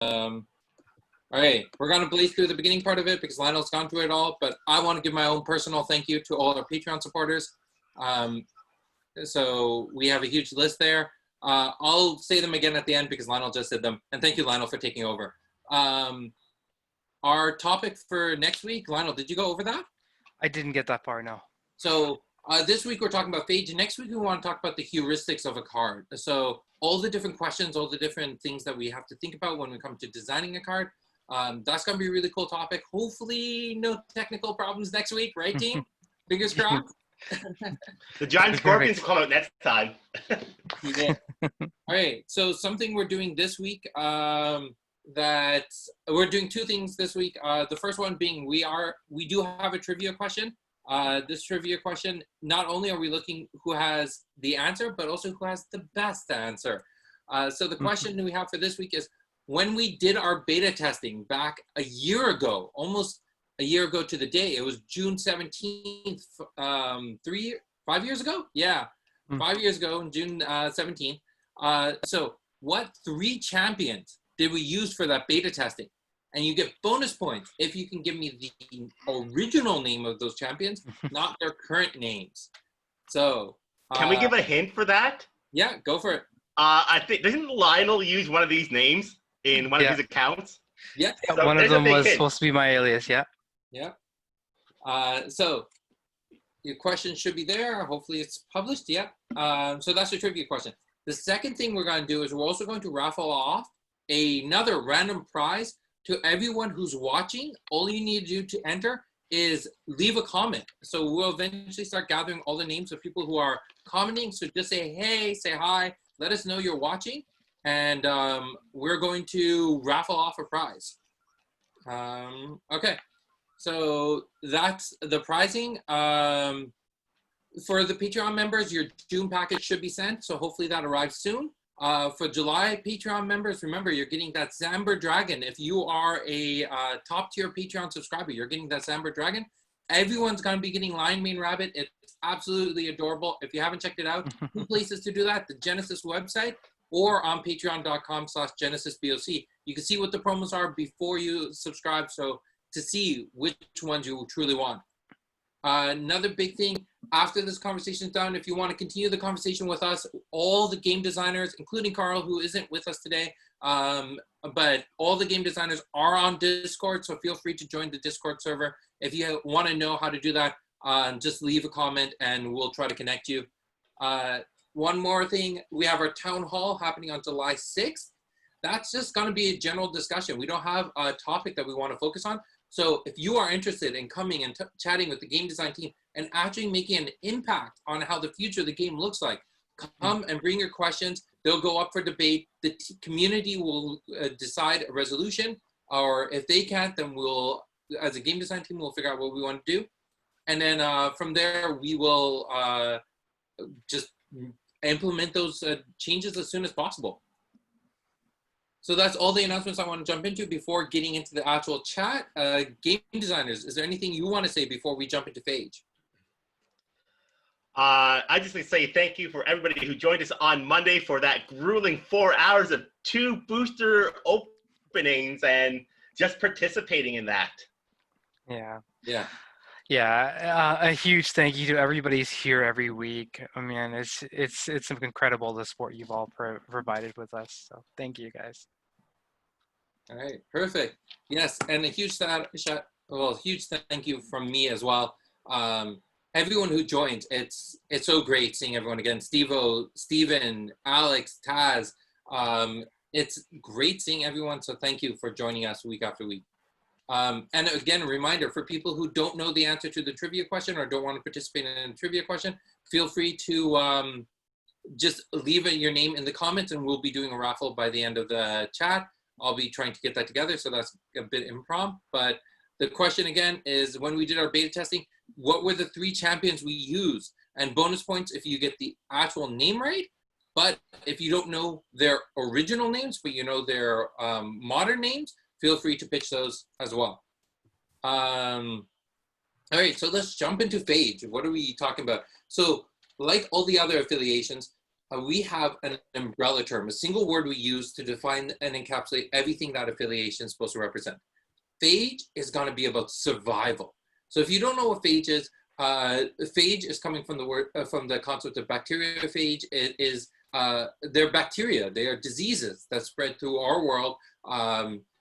All right, we're going to blaze through the beginning part of it because Lionel's gone through it all, but I want to give my own personal thank you to all our Patreon supporters. So we have a huge list there. I'll say them again at the end because Lionel just said them. And thank you, Lionel, for taking over. Our topic for next week, Lionel, did you go over that? I didn't get that far, no. So this week we're talking about Phage. Next week we want to talk about the heuristics of a card. So all the different questions, all the different things that we have to think about when we come to designing a card. That's going to be a really cool topic. Hopefully no technical problems next week, right, team? Fingers crossed. The giant scorpions will come out next time. Yeah. All right. So something we're doing this week, that we're doing two things this week. The first one being we do have a trivia question. This trivia question, not only are we looking who has the answer, but also who has the best answer. So the question we have for this week is, when we did our beta testing back a year ago, almost a year ago to the day, it was June 17th, 5 years ago? Yeah, 5 years ago, June 17th. So what 3 champions did we use for that beta testing? And you get bonus points if you can give me the original name of those champions, not their current names. So can we give a hint for that? Yeah, go for it. I think, didn't Lionel use one of these names in one of his accounts? Yeah. So one of them was supposed to be my alias, yeah. Yeah. So your question should be there. Hopefully it's published. Yeah. So that's the trivia question. The second thing we're going to do is we're also going to raffle off another random prize to everyone who's watching. All you need to do to enter is leave a comment. So we'll eventually start gathering all the names of people who are commenting. So just say, hey, say hi, let us know you're watching. And we're going to raffle off a prize. Okay, so that's the pricing. For the Patreon members, your June package should be sent, so hopefully that arrives soon. For July Patreon members, remember, you're getting that Zamber Dragon. If you are a top tier Patreon subscriber, you're getting that Zamber Dragon. Everyone's going to be getting Lion Mane Rabbit. It's absolutely adorable. If you haven't checked it out, 2 places to do that: the Genesis website or on patreon.com/GenesisBOC. You can see what the promos are before you subscribe, so to see which ones you truly want. Another big thing, after this conversation is done, if you want to continue the conversation with us, all the game designers, including Carl, who isn't with us today, but all the game designers are on Discord, so feel free to join the Discord server. If you want to know how to do that, just leave a comment and we'll try to connect you. One more thing, we have our town hall happening on July 6th. That's just going to be a general discussion. We don't have a topic that we want to focus on. So if you are interested in coming and chatting with the game design team and actually making an impact on how the future of the game looks like, come and bring your questions. They'll go up for debate. The community will decide a resolution, or if they can't, then we'll, as a game design team, we'll figure out what we want to do. And then from there, we will just implement those changes as soon as possible. So that's all the announcements I want to jump into before getting into the actual chat. Game designers, is there anything you want to say before we jump into Phage? I just want to say thank you for everybody who joined us on Monday for that grueling 4 hours of 2 booster openings and just participating in that. Yeah. Yeah. Yeah, a huge thank you to everybody who's here every week. I mean, it's incredible the support you've all provided with us. So thank you, guys. All right, perfect. Yes, and a huge huge thank you from me as well. Everyone who joined, it's so great seeing everyone again. Steve-O, Steven, Alex, Taz. It's great seeing everyone. So thank you for joining us week after week. And again, a reminder for people who don't know the answer to the trivia question or don't want to participate in a trivia question, feel free to just leave your name in the comments and we'll be doing a raffle by the end of the chat. I'll be trying to get that together, so that's a bit impromptu. But the question again is, when we did our beta testing, what were the 3 champions we used? And bonus points if you get the actual name right. But if you don't know their original names, but you know their modern names, feel free to pitch those as well. All right, so let's jump into Phage. What are we talking about? So like all the other affiliations, we have an umbrella term, a single word we use to define and encapsulate everything that affiliation is supposed to represent. Phage is going to be about survival. So if you don't know what phage is coming from the word from the concept of bacteriophage. It is they're bacteria. They are diseases that spread through our world.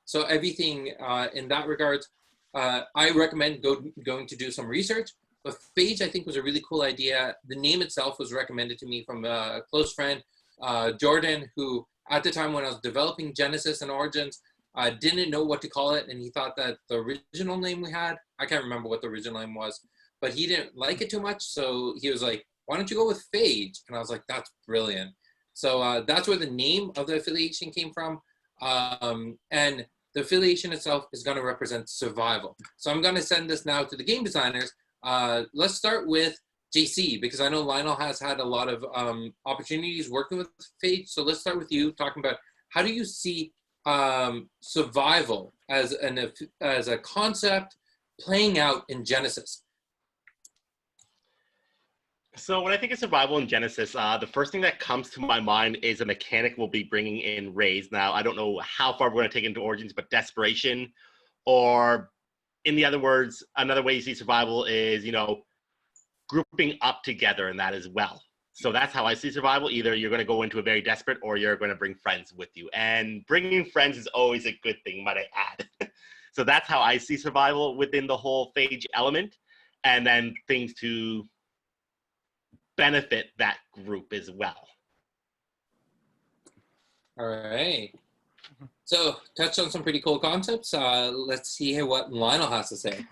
So everything in that regard, I recommend going to do some research. But phage, I think, was a really cool idea. The name itself was recommended to me from a close friend, Jordan, who at the time when I was developing Genesis and Origins, didn't know what to call it. And he thought that the original name we had, I can't remember what the original name was, but he didn't like it too much. So he was like, why don't you go with phage? And I was like, that's brilliant. So that's where the name of the affiliation came from. And the affiliation itself is going to represent survival. So I'm going to send this now to the game designers. Let's start with JC, because I know Lionel has had a lot of opportunities working with phage. So let's start with you, talking about how do you see survival as a concept playing out in Genesis? So when I think of survival in Genesis, the first thing that comes to my mind is a mechanic we'll be bringing in Raise. Now, I don't know how far we're going to take into Origins, but desperation, or in the other words, another way you see survival is, you know, grouping up together in that as well. So that's how I see survival. Either you're going to go into a very desperate, or you're going to bring friends with you. And bringing friends is always a good thing, might I add. So that's how I see survival within the whole phage element. And then things to benefit that group as well. All right. So touched on some pretty cool concepts. Let's see what Lionel has to say.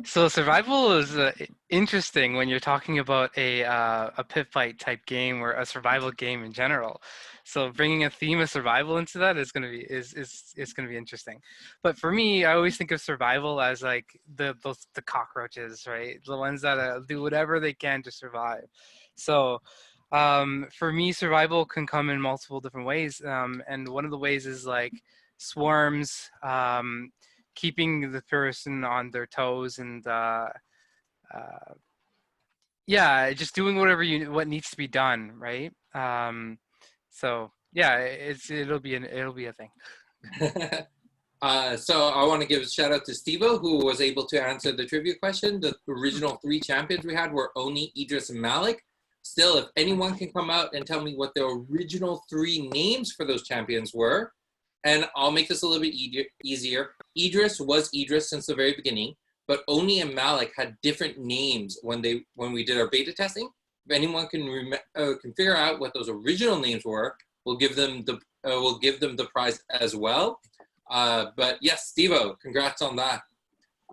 So survival is interesting when you're talking about a pit fight type game or a survival game in general. So bringing a theme of survival into that is going to be is going to be interesting. But for me, I always think of survival as like the cockroaches, right? The ones that do whatever they can to survive. So for me, survival can come in multiple different ways, and one of the ways is like swarms. Keeping the person on their toes and yeah, just doing what needs to be done, right? So yeah, it'll be a thing. So I want to give a shout out to Stevo, who was able to answer the trivia question. The original 3 champions we had were Oni, Idris, and Malik. Still, if anyone can come out and tell me what the original 3 names for those champions were, and I'll make this a little bit easier. Idris was Idris since the very beginning, but Oni and Malik had different names when we did our beta testing. If anyone can figure out what those original names were, we'll give them the prize as well. But yes, Stevo, congrats on that.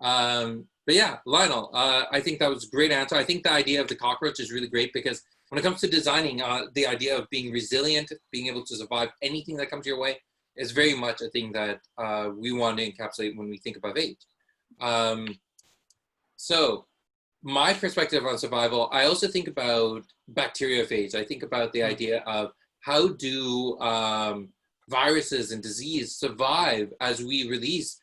But yeah, Lionel, I think that was a great answer. I think the idea of the cockroach is really great because when it comes to designing, the idea of being resilient, being able to survive anything that comes your way, is very much a thing that we want to encapsulate when we think about phage. So my perspective on survival, I also think about bacteriophage. I think about the idea of how do viruses and disease survive as we release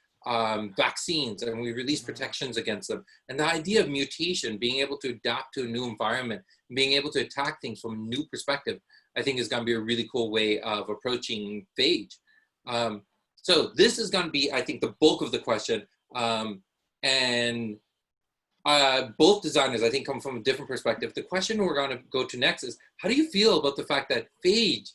vaccines and we release protections against them. And the idea of mutation, being able to adapt to a new environment, being able to attack things from a new perspective, I think is going to be a really cool way of approaching phage. So this is going to be, I think, the bulk of the question. And both designers, I think, come from a different perspective. The question we're going to go to next is, how do you feel about the fact that phage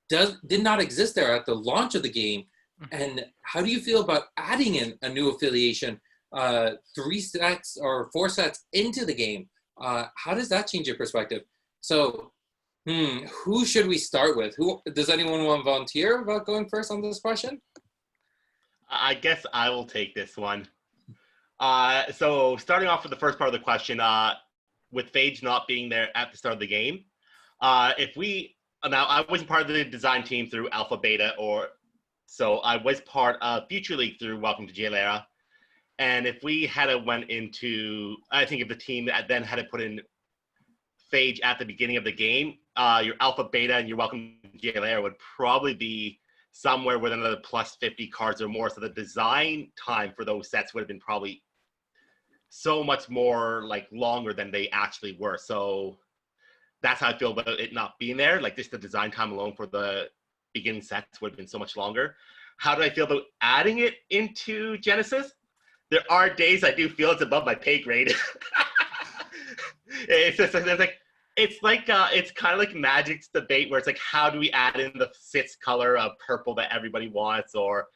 did not exist there at the launch of the game? And how do you feel about adding in a new affiliation 3 sets or 4 sets into the game? How does that change your perspective? So who should we start with? Does anyone want to volunteer about going first on this question? I guess I will take this one. So starting off with the first part of the question, with phage not being there at the start of the game, now I wasn't part of the design team through Alpha Beta, so I was part of Future League through Welcome to Jailera. And if we had went into, I think if the team then had to put in phage at the beginning of the game, your Alpha Beta and your Welcome to Jailera would probably be somewhere with another plus 50 cards or more. So the design time for those sets would have been probably so much more like longer than they actually were. So that's how I feel about it not being there. Like, just the design time alone for the beginning sets would have been so much longer. How do I feel about adding it into Genesis? There are days I do feel it's above my pay grade. It's kind of like Magic's debate where it's like, how do we add in the sixth color of purple that everybody wants? Or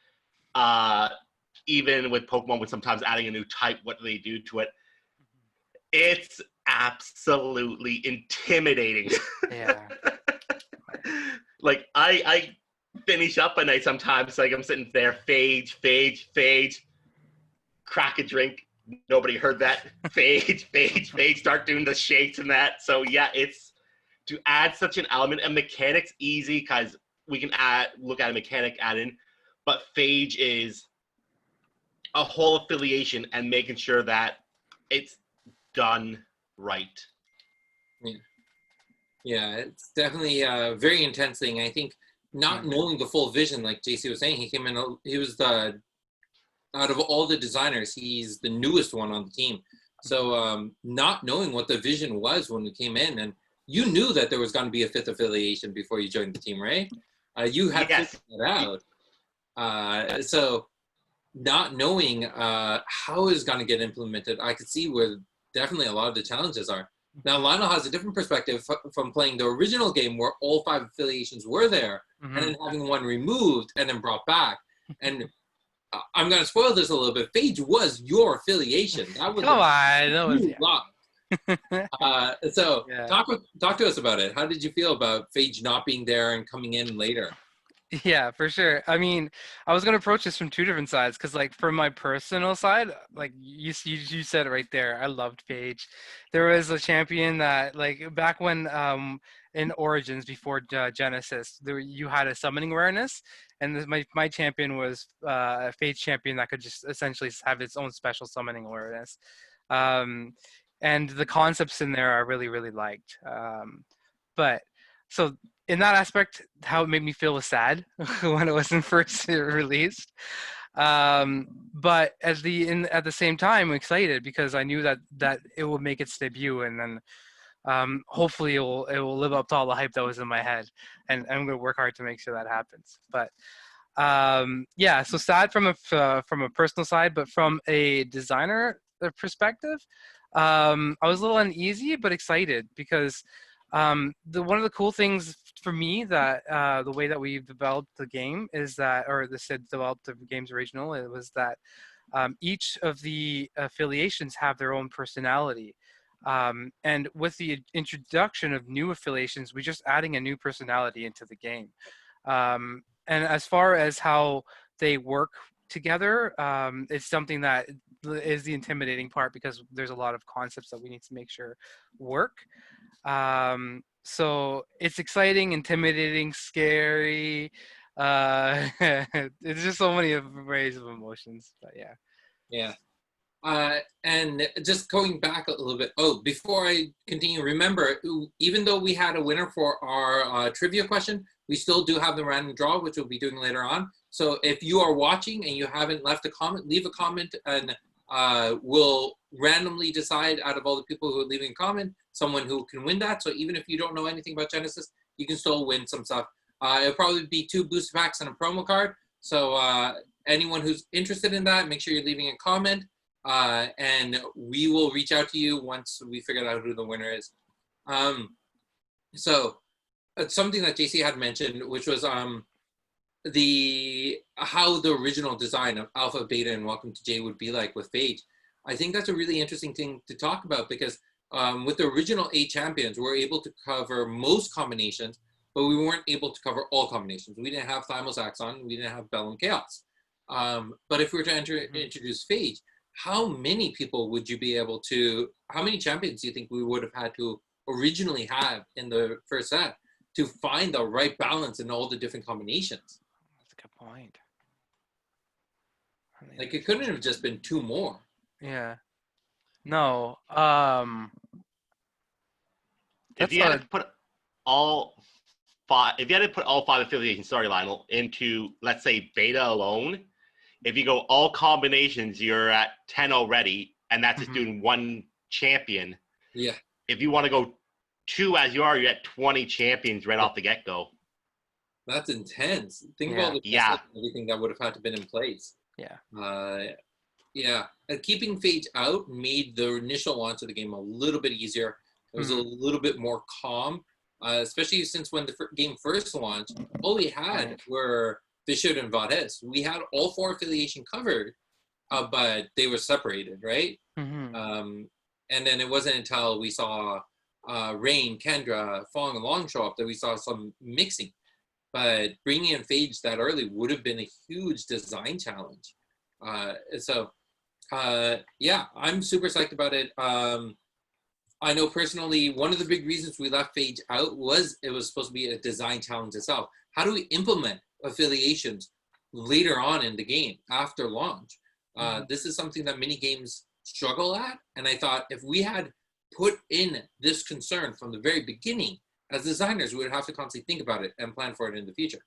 even with Pokemon, with sometimes adding a new type, what do they do to it? It's absolutely intimidating. Yeah. Like, I finish up a night sometimes, like I'm sitting there, Phage, crack a drink. Nobody heard that. Phage, start doing the shakes and that. So yeah, it's to add such an element, and mechanics easy because we can look at a mechanic add in, but Phage is a whole affiliation and making sure that it's done right. Yeah, it's definitely a very intense thing. I think not knowing the full vision, like JC was saying, he was the, out of all the designers, he's the newest one on the team. So not knowing what the vision was when we came in, and you knew that there was going to be a fifth affiliation before you joined the team, right? You had figured that out. So not knowing how it's going to get implemented, I could see where definitely a lot of the challenges are. Now, Lionel has a different perspective from playing the original game where all 5 affiliations were there, and then having one removed and then brought back. And I'm going to spoil this a little bit. Phage was your affiliation. That was so yeah. Talk to us about it. How did you feel about Phage not being there and coming in later? Yeah, for sure. I mean, I was gonna approach this from 2 different sides because, like, from my personal side, like you said it right there, I loved Phage. There was a champion that, like, back when in Origins before Genesis, you had a summoning awareness, and my champion was a Phage champion that could just essentially have its own special summoning awareness, and the concepts in there I really liked, but so. In that aspect, how it made me feel was sad when it wasn't first released. But at the same time, I'm excited because I knew that it would make its debut, and then hopefully it will live up to all the hype that was in my head, and I'm going to work hard to make sure that happens. But yeah, so sad from a personal side, but from a designer perspective, I was a little uneasy but excited because one of the cool things for me that the way that we've developed the game is that, or developed the game's original, it was that each of the affiliations have their own personality. And with the introduction of new affiliations, we're just adding a new personality into the game. And as far as how they work together, it's something that is the intimidating part because there's a lot of concepts that we need to make sure work. So it's exciting, intimidating, scary. It's just so many ways of emotions, but yeah. Yeah. And just going back a little bit. Oh, before I continue, remember, even though we had a winner for our trivia question, we still do have the random draw, which we'll be doing later on. So if you are watching and you haven't left a comment, leave a comment, and we'll randomly decide out of all the people who are leaving a comment, someone who can win that. So even if you don't know anything about Genesis, you can still win some stuff. It'll probably be 2 booster packs and a promo card. So anyone who's interested in that, make sure you're leaving a comment, and we will reach out to you once we figure out who the winner is. So something that JC had mentioned, which was how the original design of Alpha, Beta, and Welcome to J would be like with Phage. I think that's a really interesting thing to talk about because with the original 8 champions, we were able to cover most combinations, but we weren't able to cover all combinations. We didn't have Thymos Axon, we didn't have Bellum Chaos. But if we were to introduce Phage, how many people would you be able to, how many champions do you think we would have had to originally have in the first set to find the right balance in all the different combinations? That's a good point. Like, it couldn't have just been 2 more. Yeah. No. If you had to put all 5, affiliations, sorry, Lionel, into, let's say, Beta alone, if you go all combinations, you're at 10 already, and that's just doing 1 champion. Yeah. If you want to go 2 as you are, you're at 20 champions right off the get-go. That's intense. Think Yeah. about the Yeah. everything that would have had to been in place. Yeah. Yeah. Keeping Phage out made the initial launch of the game a little bit easier. It was a little bit more calm, especially since when the game first launched, all we had were Bishop and Valdez. We had all 4 affiliation covered, but they were separated, right? And then it wasn't until we saw Rain, Kendra, Fong, and Long show up that we saw some mixing. But bringing in Phage that early would have been a huge design challenge. Yeah, I'm super psyched about it. I know personally, one of the big reasons we left Phage out was it was supposed to be a design challenge itself. How do we implement affiliations later on in the game after launch? This is something that many games struggle at. And I thought if we had put in this concern from the very beginning, as designers, we would have to constantly think about it and plan for it in the future.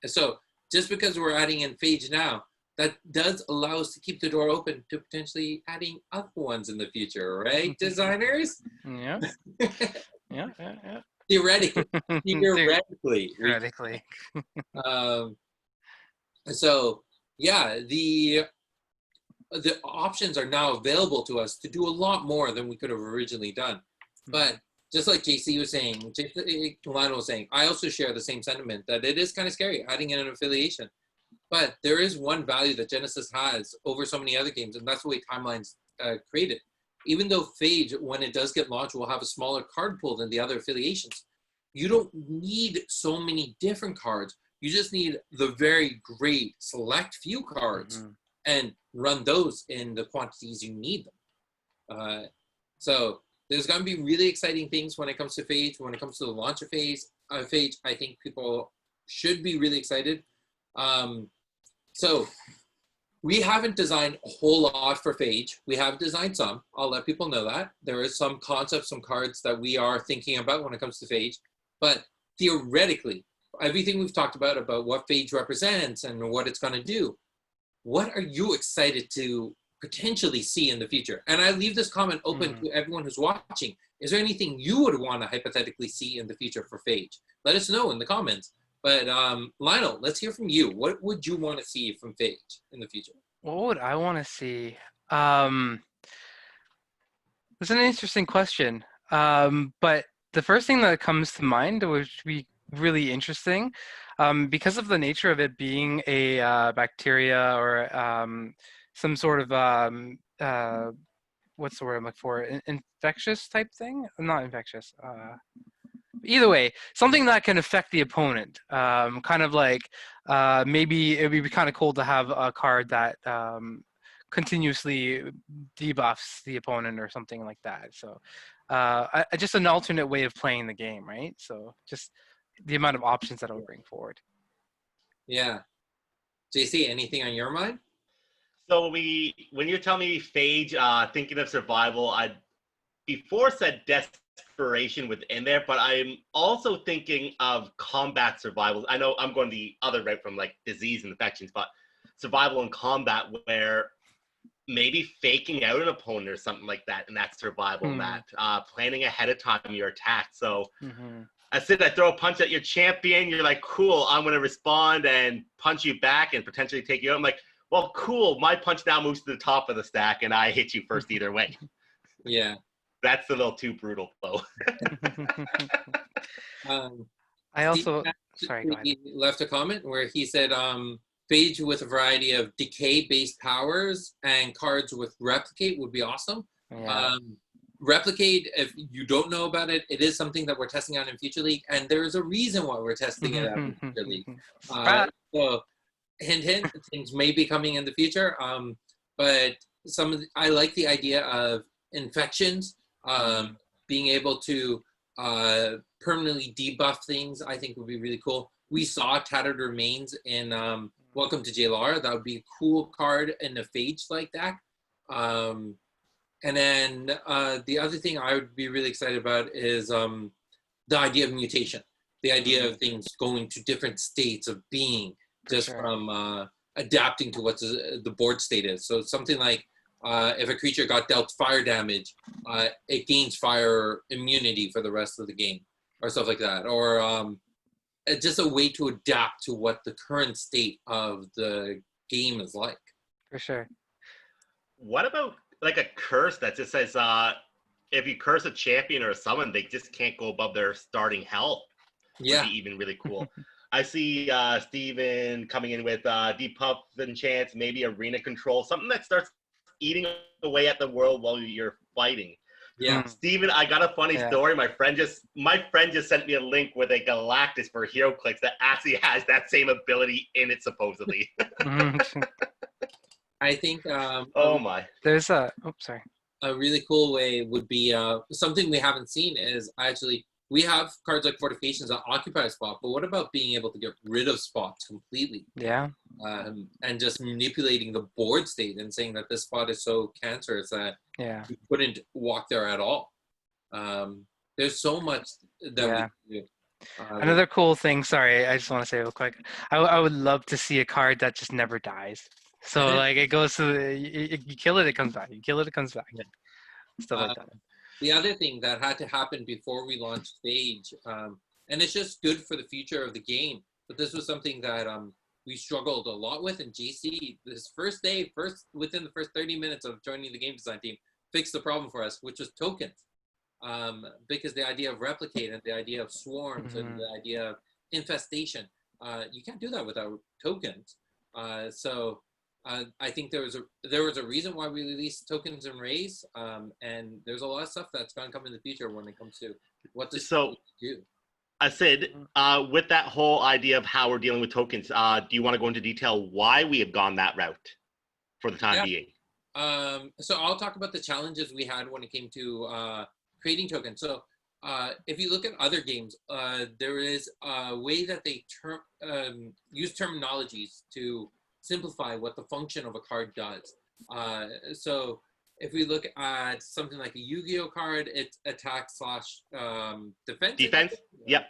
So just because we're adding in Phage now, that does allow us to keep the door open to potentially adding other ones in the future, right, designers? Yeah. Yeah. Theoretically. Theoretically. So yeah, the options are now available to us to do a lot more than we could have originally done. But just like JC was saying, Lionel was saying, I also share the same sentiment that it is kind of scary adding in an affiliation. But there is one value that Genesis has over so many other games, and that's the way Timeline's created. Even though Phage, when it does get launched, will have a smaller card pool than the other affiliations, you don't need so many different cards. You just need the very great select few cards and run those in the quantities you need them. So there's going to be really exciting things when it comes to Phage. When it comes to the launch of Phage, I think people should be really excited. So we haven't designed a whole lot for Phage. We have designed some. I'll let people know that. There is some concepts, some cards that we are thinking about when it comes to Phage. But theoretically, everything we've talked about what Phage represents and what it's going to do, what are you excited to potentially see in the future? And I leave this comment open to everyone who's watching. Is there anything you would want to hypothetically see in the future for Phage? Let us know in the comments. But Lionel, let's hear from you. What would you want to see from Phage in the future? What would I want to see? It's an interesting question. But the first thing that comes to mind would be really interesting, because of the nature of it being a bacteria or some sort of what's the word I'm looking for? Infectious type thing? Not infectious. Either way, something that can affect the opponent. Kind of like maybe it would be kind of cool to have a card that continuously debuffs the opponent or something like that. So just an alternate way of playing the game, right? So just the amount of options that it'll bring forward. Yeah. JC, anything on your mind? So when you're telling me Phage, thinking of survival, I before said desperation within there, but I'm also thinking of combat survival. I know I'm going the other route from like disease and infections, but survival and combat where maybe faking out an opponent or something like that, and that's survival, Matt. Planning ahead of time your attack. So I throw a punch at your champion, you're like, cool, I'm going to respond and punch you back and potentially take you out. I'm like, well, cool, my punch now moves to the top of the stack and I hit you first either way. Yeah. That's a little too brutal, though. I also, sorry, go ahead. He left a comment where he said, Phage with a variety of decay-based powers and cards with replicate would be awesome. Yeah. Replicate, if you don't know about it, it is something that we're testing out in Future League, and there is a reason why we're testing it out in Future League. So, hint, hint, things may be coming in the future. But I like the idea of infections, being able to permanently debuff things. I think would be really cool. We saw Tattered Remains in Welcome to JLR. That would be a cool card in a Phage like that. And then the other thing I would be really excited about is the idea of mutation, the idea of things going to different states of being just from adapting to what the board state is. So something like if a creature got dealt fire damage, it gains fire immunity for the rest of the game, or stuff like that. Or it's just a way to adapt to what the current state of the game is like. For sure. What about like a curse that just says if you curse a champion or a summon, they just can't go above their starting health? Yeah. Would be even really cool. I see Steven coming in with deep puff enchants, maybe arena control, something that starts eating away at the world while you're fighting. Yeah. Steven, I got a funny story. My friend just sent me a link with a Galactus for Hero Clicks that actually has that same ability in it, supposedly. I think oh my. There's a sorry. A really cool way would be something we haven't seen is actually we have cards like Fortifications that occupy a spot, but what about being able to get rid of spots completely? Yeah. And just manipulating the board state and saying that this spot is so cancerous that you couldn't walk there at all. There's so much that we can do. Another cool thing, sorry, I just want to say real quick. I would love to see a card that just never dies. So like it goes to you kill it, it comes back. You kill it, it comes back. Stuff like that. The other thing that had to happen before we launched Phage, and it's just good for the future of the game, but this was something that we struggled a lot with in GC. This within the first 30 minutes of joining the game design team, fixed the problem for us, which was tokens. Because the idea of replicate and the idea of swarms and the idea of infestation, you can't do that without tokens. So I think there was a reason why we released tokens and rays, and there's a lot of stuff that's going to come in the future when it comes to what to do. I said, with that whole idea of how we're dealing with tokens, do you want to go into detail why we have gone that route for the time being? So I'll talk about the challenges we had when it came to creating tokens. So if you look at other games, there is a way that they use terminologies to simplify what the function of a card does. So if we look at something like a Yu-Gi-Oh card, it's attack / defense. Defense, yep.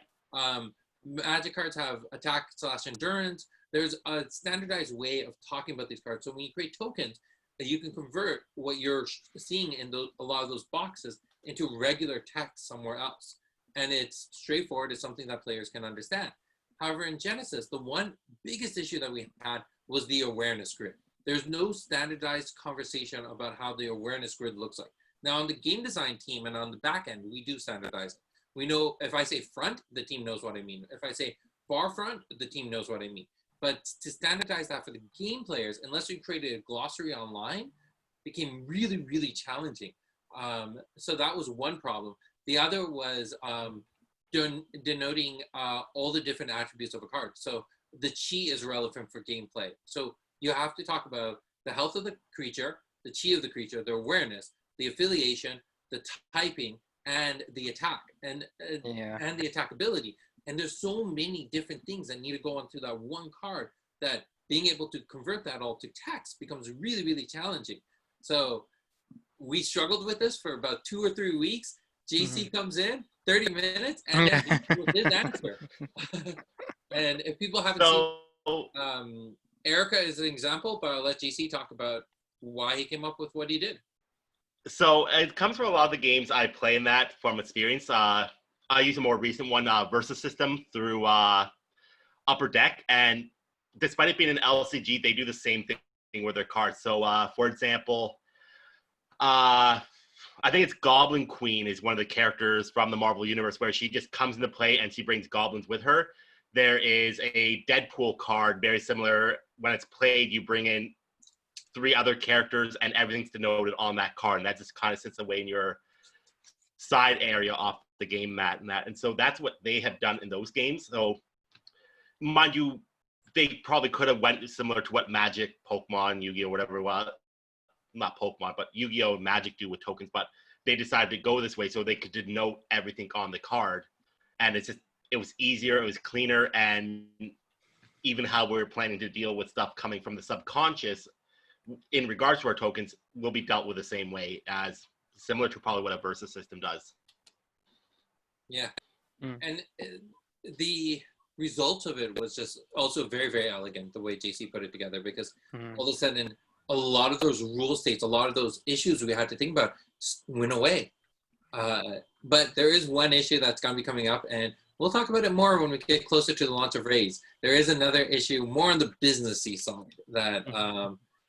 Magic cards have attack / endurance. There's a standardized way of talking about these cards. So when you create tokens, you can convert what you're seeing in a lot of those boxes into regular text somewhere else. And it's straightforward. It's something that players can understand. However, in Genesis, the one biggest issue that we had was the awareness grid. There's no standardized conversation about how the awareness grid looks like. Now, on the game design team and on the back end, we do standardize it. We know if I say front, the team knows what I mean. If I say far front, the team knows what I mean. But to standardize that for the game players, unless we created a glossary online, became really, really challenging. So that was one problem. The other was denoting all the different attributes of a card. So the chi is relevant for gameplay. So you have to talk about the health of the creature, the chi of the creature, the awareness, the affiliation, the typing, and the attack, and the attack ability. And there's so many different things that need to go onto that one card that being able to convert that all to text becomes really, really challenging. So we struggled with this for about 2 or 3 weeks. JC comes in, 30 minutes, and his answer. And if people haven't seen, Erica is an example, but I'll let JC talk about why he came up with what he did. So it comes from a lot of the games I play in that from experience. I use a more recent one, Versus System, through Upper Deck. And despite it being an LCG, they do the same thing with their cards. So, for example, I think it's Goblin Queen is one of the characters from the Marvel Universe where she just comes into play and she brings goblins with her. There is a Deadpool card, very similar. When it's played, you bring in 3 other characters and everything's denoted on that card. And that just kind of sits away in your side area off the game mat and that. And so that's what they have done in those games. So mind you, they probably could have went similar to what Magic, Pokemon, Yu-Gi-Oh, whatever it was. Not Pokemon, but Yu-Gi-Oh and Magic do with tokens, but they decided to go this way so they could denote everything on the card. And it was easier, it was cleaner, and even how we're planning to deal with stuff coming from the subconscious in regards to our tokens will be dealt with the same way, as similar to probably what a Versus system does. Yeah. And the result of it was just also very, very elegant, the way JC put it together, because all of a sudden a lot of those rule states, a lot of those issues we had to think about went away. But there is one issue that's going to be coming up, and we'll talk about it more when we get closer to the launch of Raise. There is another issue more on the businessy side that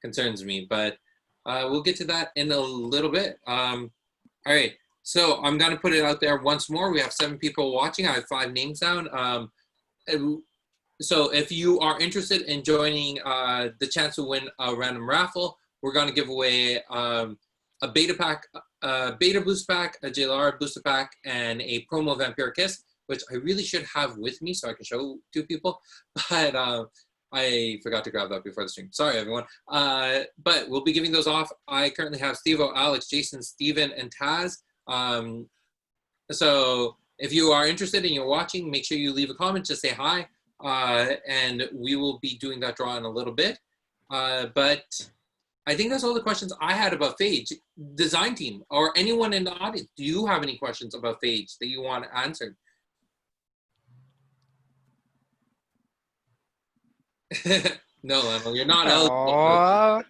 concerns me, but we'll get to that in a little bit. All right, so I'm going to put it out there once more. We have 7 people watching. I have 5 names down. So if you are interested in joining the chance to win a random raffle, we're going to give away a beta pack, a beta boost pack, a JLR booster pack, and a promo Vampire Kiss, which I really should have with me so I can show to people, but I forgot to grab that before the stream. Sorry, everyone. But we'll be giving those off. I currently have Stevo, Alex, Jason, Steven, and Taz. So if you are interested and you're watching, make sure you leave a comment, just say hi, and we will be doing that draw in a little bit. But I think that's all the questions I had about Phage. Design team or anyone in the audience, do you have any questions about Phage that you want answered? No, Lionel, you're not eligible.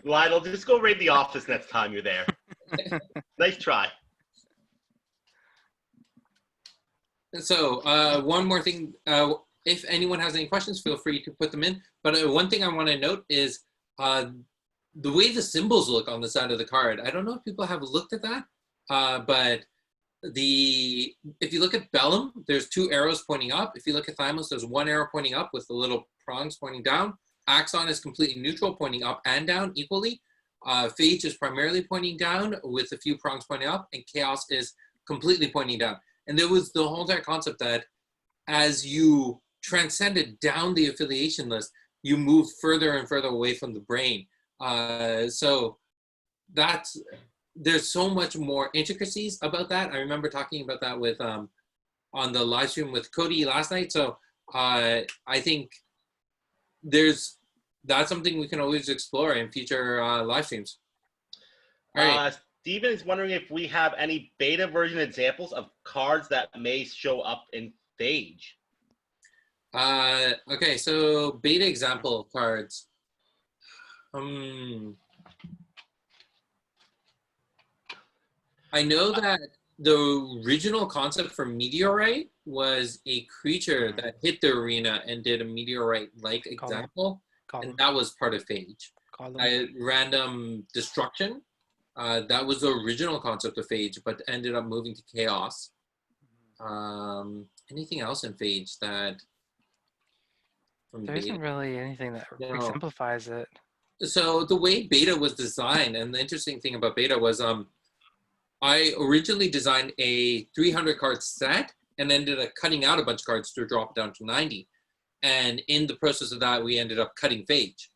Lionel, just go raid the office next time you're there. Nice try. So one more thing, if anyone has any questions, feel free to put them in. But one thing I want to note is the way the symbols look on the side of the card. I don't know if people have looked at that, but if you look at Bellum, there's 2 arrows pointing up. If you look at Thymos, there's 1 arrow pointing up with the little prongs pointing down. Axon is completely neutral, pointing up and down equally. Phage is primarily pointing down with a few prongs pointing up, and Chaos is completely pointing down. And there was the whole entire concept that as you transcended down the affiliation list, you moved further and further away from the brain. So there's so much more intricacies about that. I remember talking about that with on the live stream with Cody last night. So I think that's something we can always explore in future live streams. All right. Steven is wondering if we have any beta version examples of cards that may show up in Phage. Okay, so beta example of cards. I know that the original concept for Meteorite was a creature that hit the arena and did a Meteorite-like example, and that was part of Phage. Random Destruction, that was the original concept of Phage, but ended up moving to Chaos. Anything else in Phage that... There isn't really anything that exemplifies it. So the way beta was designed, and the interesting thing about beta was I originally designed a 300 card set and ended up cutting out a bunch of cards to drop it down to 90. And in the process of that, we ended up cutting Phage.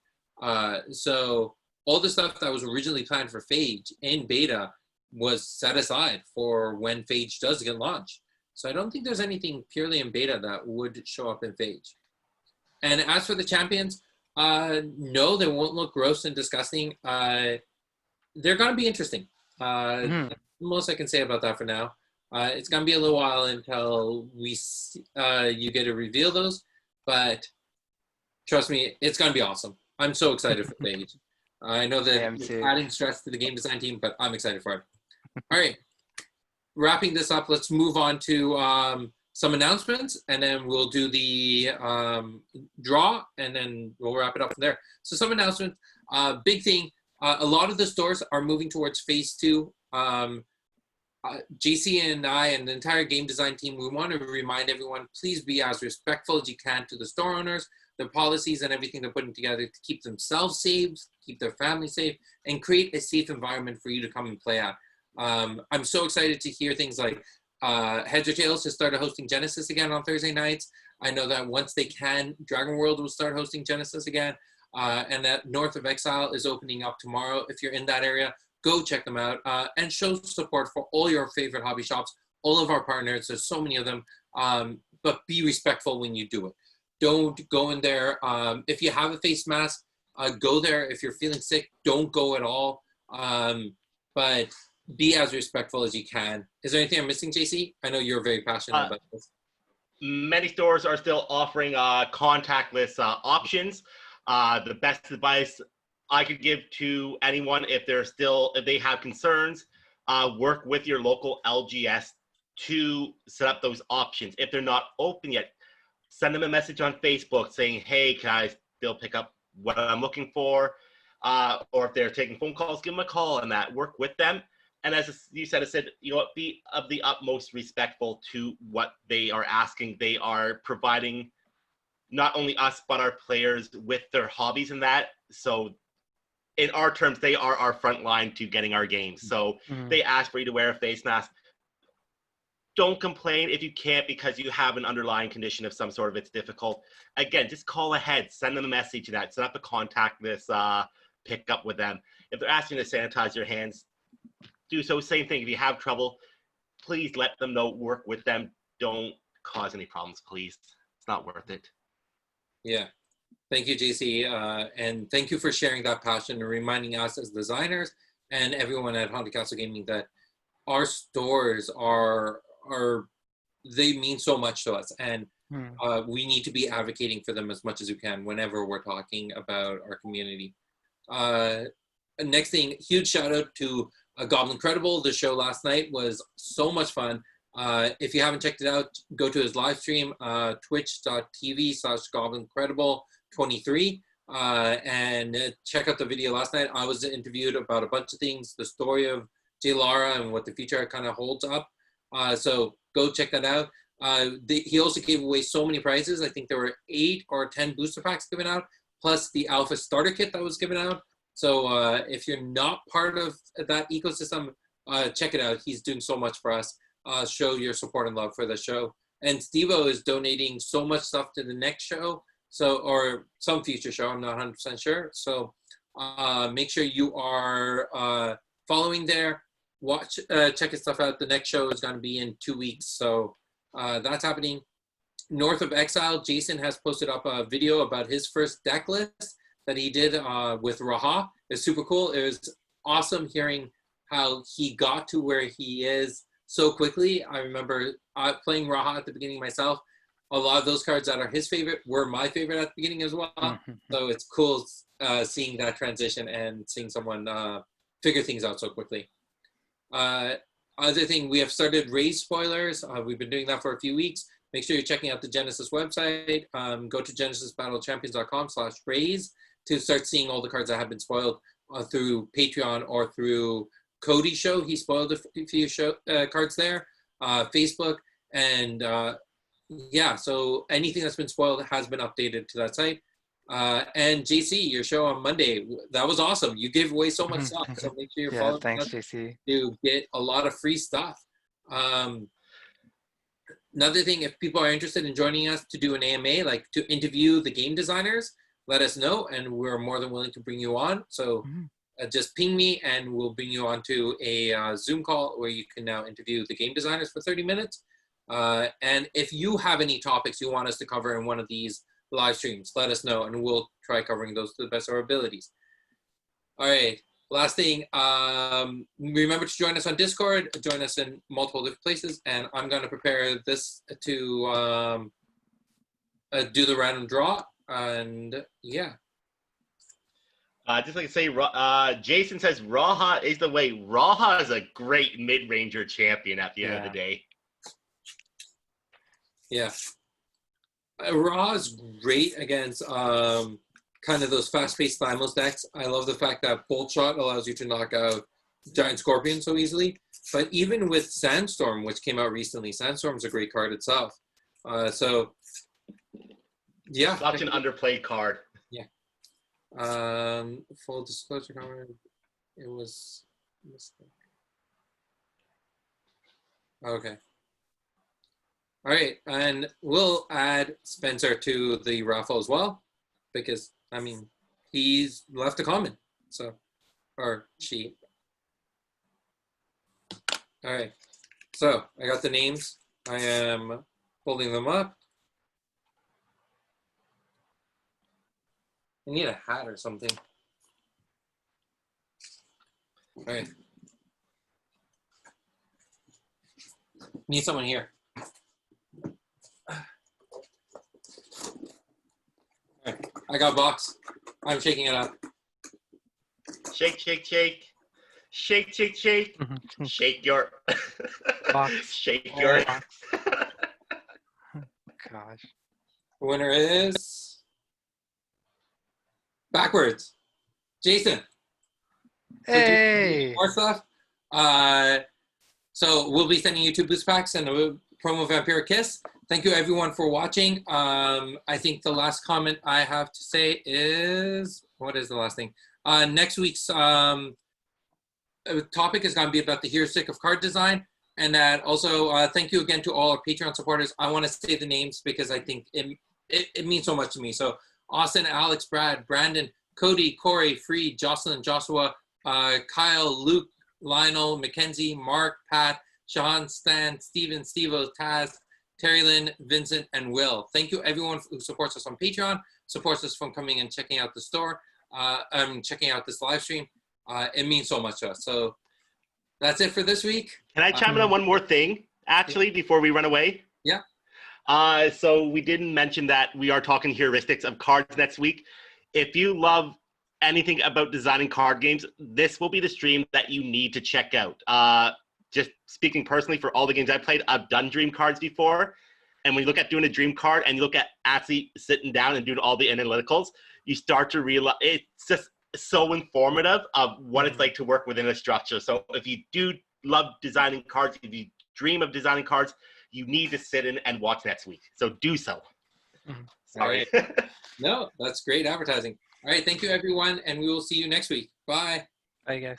So all the stuff that was originally planned for Phage in beta was set aside for when Phage does get launched. So I don't think there's anything purely in beta that would show up in Phage. And as for the champions, no, they won't look gross and disgusting. They're going to be interesting. Most I can say about that for now. It's going to be a little while until you get to reveal those, but trust me, it's going to be awesome. I'm so excited for Phage. I know that it's adding stress to the game design team, but I'm excited for it. All right, wrapping this up, let's move on to some announcements, and then we'll do the draw, and then we'll wrap it up from there. So some announcements, big thing, a lot of the stores are moving towards phase 2. JC and I and the entire game design team, we want to remind everyone, please be as respectful as you can to the store owners, their policies and everything they're putting together to keep themselves safe, keep their family safe, and create a safe environment for you to come and play at. I'm so excited to hear things like Heads or Tails has started hosting Genesis again on Thursday nights. I know that once they can, Dragon World will start hosting Genesis again, and that North of Exile is opening up tomorrow. If you're in that area, go check them out and show support for all your favorite hobby shops, all of our partners. There's so many of them, but be respectful when you do it. Don't go in there. If you have a face mask, go there. If you're feeling sick, don't go at all. But be as respectful as you can. Is there anything I'm missing, JC? I know you're very passionate about this. Many stores are still offering contactless options. The best advice I could give to anyone if they have concerns, work with your local LGS to set up those options. If they're not open yet, send them a message on Facebook saying, hey, can I still pick up what I'm looking for? Or if they're taking phone calls, give them a call and that. Work with them. And as you said, be of the utmost respectful to what they are asking. They are providing not only us, but our players with their hobbies and that. So in our terms, they are our front line to getting our games. So they ask for you to wear a face mask. Don't complain if you can't because you have an underlying condition of some sort of it's difficult. Again, just call ahead, send them a message to that, set up a contact list, pick up with them. If they're asking to sanitize your hands, do so. Same thing. If you have trouble, please let them know, work with them. Don't cause any problems, please. It's not worth it. Yeah. Thank you, JC. And thank you for sharing that passion and reminding us as designers and everyone at Haunted Castle Gaming that our stores they mean so much to us. And we need to be advocating for them as much as we can whenever we're talking about our community. Next thing, huge shout out to Goblin Credible. The show last night was so much fun. If you haven't checked it out, go to his live stream, twitch.tv/goblincredible23, and check out the video last night. I was interviewed about a bunch of things, the story of J. Lara and what the future kind of holds up. So go check that out. He also gave away so many prizes. I think there were 8 or 10 booster packs given out, plus the Alpha Starter Kit that was given out. So if you're not part of that ecosystem, check it out. He's doing so much for us. Show your support and love for the show. And Steve-O is donating so much stuff to the next show, or some future show. I'm not 100% sure. So make sure you are following there. Check his stuff out. The next show is going to be in 2 weeks. So that's happening. North of Exile, Jason has posted up a video about his first deck list that he did with Raha. It's super cool. It was awesome hearing how he got to where he is so quickly. I remember playing Raha at the beginning myself. A lot of those cards that are his favorite were my favorite at the beginning as well. So it's cool seeing that transition and seeing someone figure things out so quickly. Other thing, we have started raise spoilers. We've been doing that for a few weeks. Make sure you're checking out the Genesis website. Go to genesisbattlechampions.com/raise to start seeing all the cards that have been spoiled through Patreon or through Cody's show. He spoiled a few cards there, Facebook, and yeah, so anything that's been spoiled has been updated to that site. And JC, your show on Monday, that was awesome. You gave away so much stuff, so make sure you're following thanks, JC. to get a lot of free stuff. Another thing, if people are interested in joining us to do an AMA, like to interview the game designers, let us know, and we're more than willing to bring you on. So just ping me, and we'll bring you onto a Zoom call where you can now interview the game designers for 30 minutes. And if you have any topics you want us to cover in one of these live streams, let us know, and we'll try covering those to the best of our abilities. All right. Last thing, remember to join us on Discord, join us in multiple different places, and I'm going to prepare this to do the random draw, and yeah. Just like to say, Jason says Raha is the way. Raha is a great mid-ranger champion at the end of the day. Yeah. Raha is great against kind of those fast-paced Thymos decks. I love the fact that Bolt Shot allows you to knock out Giant Scorpion so easily. But even with Sandstorm, which came out recently, Sandstorm's a great card itself. So, yeah. Such an underplayed card. Yeah. Full disclosure comment. It was a mistake. Okay. All right, and we'll add Spencer to the raffle as well, because I mean he's left a comment, so or she. All right, so I got the names. I am holding them up. I need a hat or something. All right, need someone here. I got a box. I'm shaking it up. Shake, shake, shake. Shake, shake, shake. Shake your Box. shake your Box. Gosh. The winner is backwards. Jason. Hey. More stuff. So we'll be sending you 2 boost packs and a promo Vampiric Kiss. Thank you everyone for watching. I think the last comment I have to say is, what is the last thing? Next week's topic is going to be about the heuristic of card design. And that also, thank you again to all our Patreon supporters. I want to say the names because I think it means so much to me. So Austin, Alex, Brad, Brandon, Cody, Corey, Freed, Jocelyn, Joshua, Kyle, Luke, Lionel, Mackenzie, Mark, Pat, Sean, Stan, Steven, Stevo, Taz, Terry Lynn, Vincent, and Will. Thank you everyone who supports us on Patreon, supports us from coming and checking out the store, checking out this live stream. It means so much to us. So that's it for this week. Can I chime in on one more thing, actually, before we run away? Yeah. So we didn't mention that we are talking heuristics of cards next week. If you love anything about designing card games, this will be the stream that you need to check out. Just speaking personally, for all the games I've played, I've done dream cards before. And when you look at doing a dream card and you look at actually sitting down and doing all the analyticals, you start to realize it's just so informative of what it's like to work within a structure. So if you do love designing cards, if you dream of designing cards, you need to sit in and watch next week. So do so. Sorry. Right. No, that's great advertising. All right, thank you everyone, and we will see you next week. Bye. Bye, guys.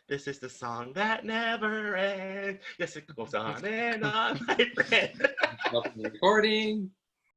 This is the song that never ends. Yes, it goes on and on, my friend. Stop the recording.